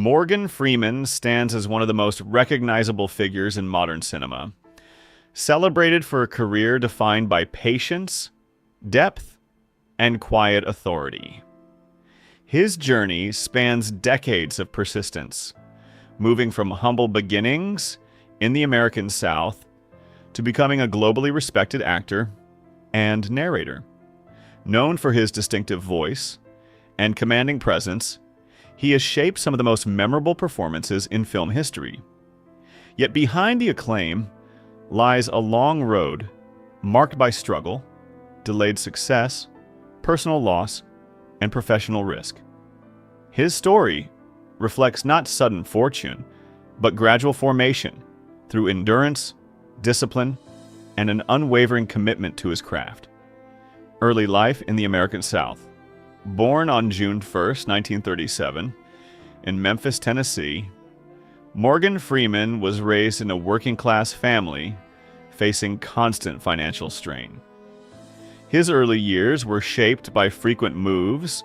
Morgan Freeman stands as one of the most recognizable figures in modern cinema, celebrated for a career defined by patience, depth, and quiet authority. His journey spans decades of persistence, moving from humble beginnings in the American South to becoming a globally respected actor and narrator. Known for his distinctive voice and commanding presence, he has shaped some of the most memorable performances in film history. Yet behind the acclaim lies a long road marked by struggle, delayed success, personal loss, and professional risk. His story reflects not sudden fortune, but gradual formation through endurance, discipline, and an unwavering commitment to his craft. Early life in the American South. Born on June 1st, 1937, in Memphis, Tennessee, Morgan Freeman was raised in a working-class family facing constant financial strain. His early years were shaped by frequent moves,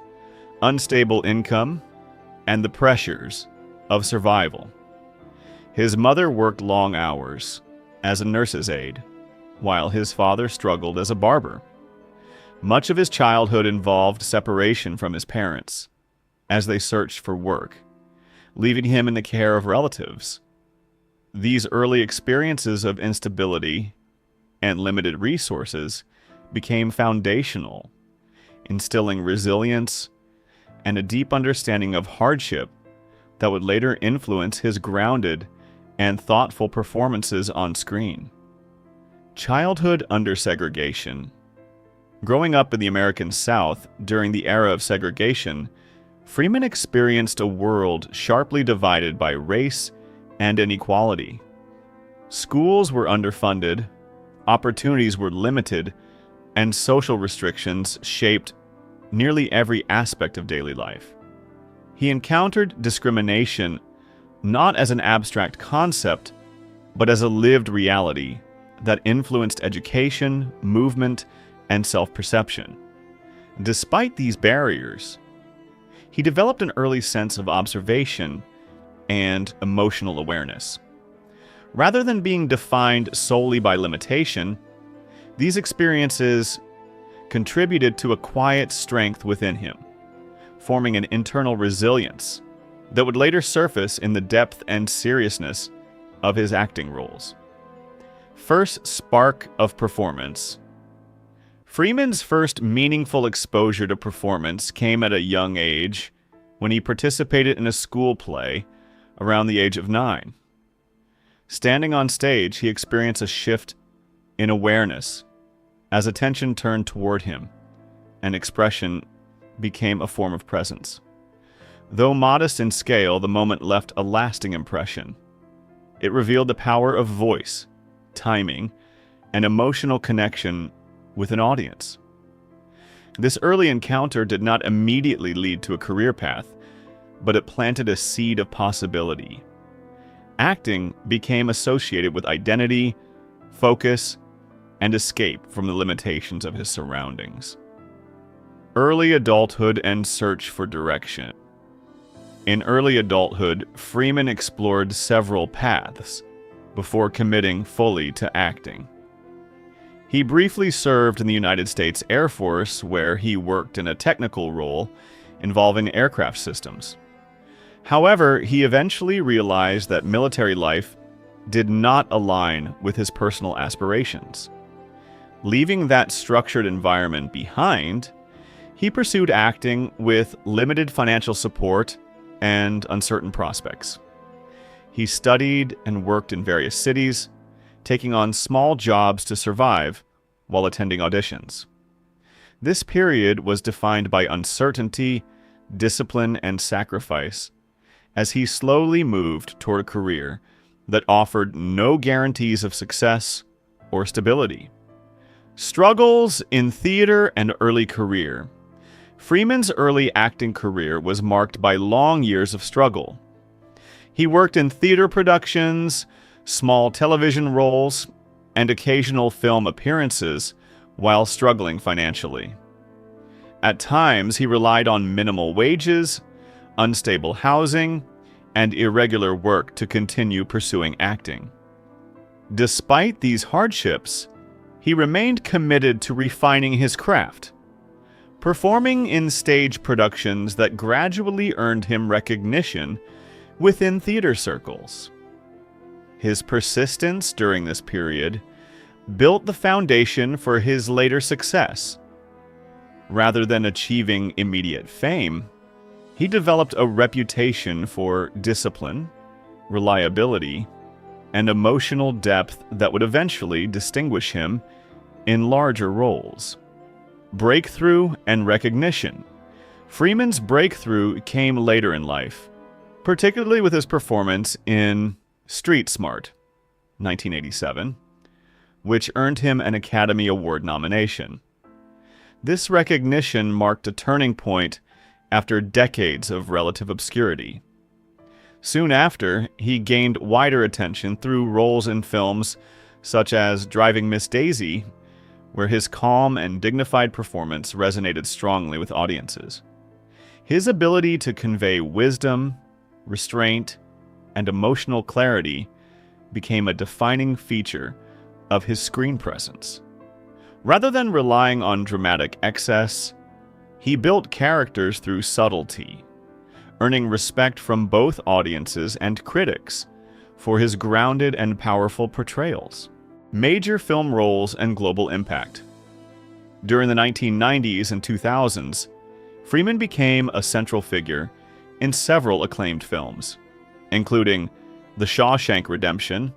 unstable income, and the pressures of survival. His mother worked long hours as a nurse's aide, while his father struggled as a barber. Much of his childhood involved separation from his parents as they searched for work, leaving him in the care of relatives. These early experiences of instability and limited resources became foundational, instilling resilience and a deep understanding of hardship that would later influence his grounded and thoughtful performances on screen. Childhood under segregation. Growing up in the American South during the era of segregation, Freeman experienced a world sharply divided by race and inequality. Schools were underfunded, opportunities were limited, and social restrictions shaped nearly every aspect of daily life. He encountered discrimination not as an abstract concept, but as a lived reality that influenced education, movement, and self-perception. Despite these barriers, he developed an early sense of observation and emotional awareness. Rather than being defined solely by limitation, these experiences contributed to a quiet strength within him, forming an internal resilience that would later surface in the depth and seriousness of his acting roles. First spark of performance. Freeman's first meaningful exposure to performance came at a young age when he participated in a school play around the age of 9. Standing on stage, he experienced a shift in awareness as attention turned toward him and expression became a form of presence. Though modest in scale, the moment left a lasting impression. It revealed the power of voice, timing, and emotional connection with an audience. This early encounter did not immediately lead to a career path, but it planted a seed of possibility. Acting became associated with identity, focus, and escape from the limitations of his surroundings. Early adulthood and search for direction. In early adulthood, Freeman explored several paths before committing fully to acting. He briefly served in the United States Air Force, where he worked in a technical role involving aircraft systems. However, he eventually realized that military life did not align with his personal aspirations. Leaving that structured environment behind, he pursued acting with limited financial support and uncertain prospects. He studied and worked in various cities, taking on small jobs to survive while attending auditions. This period was defined by uncertainty, discipline, and sacrifice as he slowly moved toward a career that offered no guarantees of success or stability. Struggles in theater and early career. Freeman's early acting career was marked by long years of struggle. He worked in theater productions, small television roles, and occasional film appearances while struggling financially. At times, he relied on minimal wages, unstable housing, and irregular work to continue pursuing acting. Despite these hardships, he remained committed to refining his craft, performing in stage productions that gradually earned him recognition within theater circles. His persistence during this period built the foundation for his later success. Rather than achieving immediate fame, he developed a reputation for discipline, reliability, and emotional depth that would eventually distinguish him in larger roles. Breakthrough and recognition. Freeman's breakthrough came later in life, particularly with his performance in Street Smart, 1987, which earned him an Academy Award nomination. This recognition marked a turning point after decades of relative obscurity. Soon after, he gained wider attention through roles in films such as Driving Miss Daisy, where his calm and dignified performance resonated strongly with audiences. His ability to convey wisdom, restraint, and emotional clarity became a defining feature of his screen presence. Rather than relying on dramatic excess, he built characters through subtlety, earning respect from both audiences and critics for his grounded and powerful portrayals. Major film roles and global impact. During the 1990s and 2000s, Freeman became a central figure in several acclaimed films, including The Shawshank Redemption,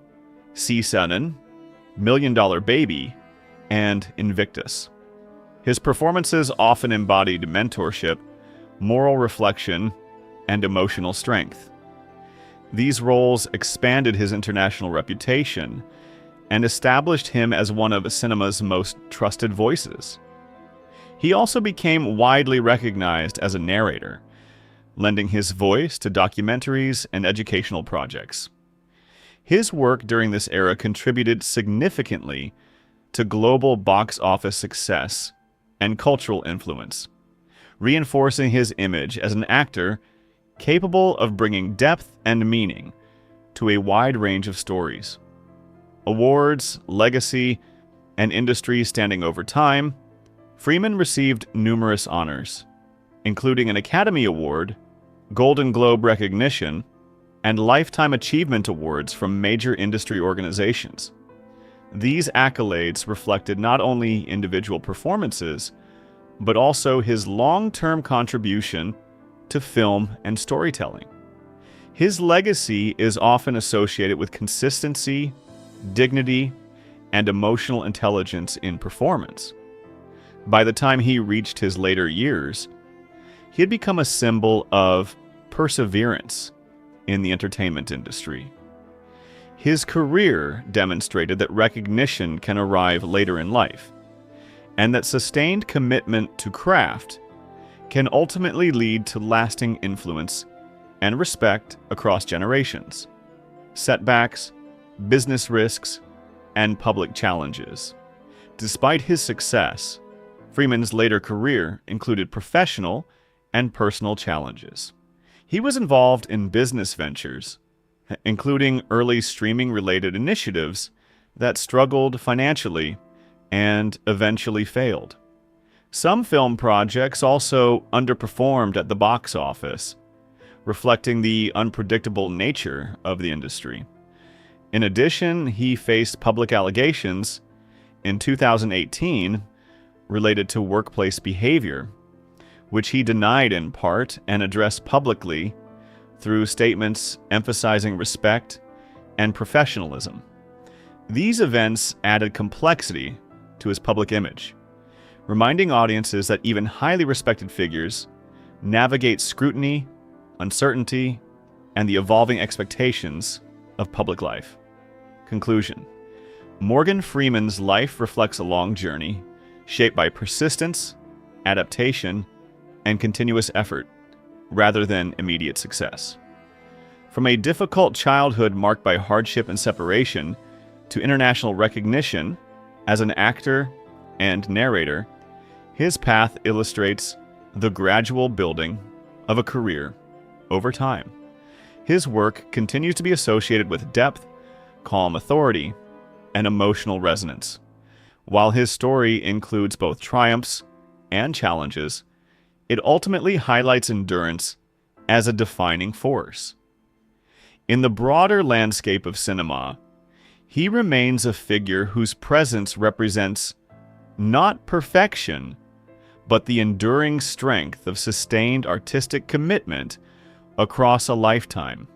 C7, Million Dollar Baby, and Invictus. His performances often embodied mentorship, moral reflection, and emotional strength. These roles expanded his international reputation and established him as one of cinema's most trusted voices. He also became widely recognized as a narrator, lending his voice to documentaries and educational projects. His work during this era contributed significantly to global box office success and cultural influence, reinforcing his image as an actor capable of bringing depth and meaning to a wide range of stories. Awards, legacy, and industry standing over time, Freeman received numerous honors, including an Academy Award, Golden Globe recognition, and Lifetime Achievement Awards from major industry organizations. These accolades reflected not only individual performances, but also his long-term contribution to film and storytelling. His legacy is often associated with consistency, dignity, and emotional intelligence in performance. By the time he reached his later years, he had become a symbol of perseverance in the entertainment industry. His career demonstrated that recognition can arrive later in life, and that sustained commitment to craft can ultimately lead to lasting influence and respect across generations. Setbacks, business risks, and public challenges. Despite his success, Freeman's later career included professional and personal challenges. He was involved in business ventures, including early streaming-related initiatives that struggled financially and eventually failed. Some film projects also underperformed at the box office, reflecting the unpredictable nature of the industry. In addition, he faced public allegations in 2018 related to workplace behavior, which he denied in part and addressed publicly through statements emphasizing respect and professionalism. These events added complexity to his public image, reminding audiences that even highly respected figures navigate scrutiny, uncertainty, and the evolving expectations of public life. Conclusion. Morgan Freeman's life reflects a long journey, shaped by persistence, adaptation, and continuous effort, rather than immediate success. From a difficult childhood marked by hardship and separation, to international recognition as an actor and narrator, his path illustrates the gradual building of a career over time. his work continues to be associated with depth, calm authority, and emotional resonance. While his story includes both triumphs and challenges, it ultimately highlights endurance as a defining force. In the broader landscape of cinema, he remains a figure whose presence represents not perfection, but the enduring strength of sustained artistic commitment across a lifetime.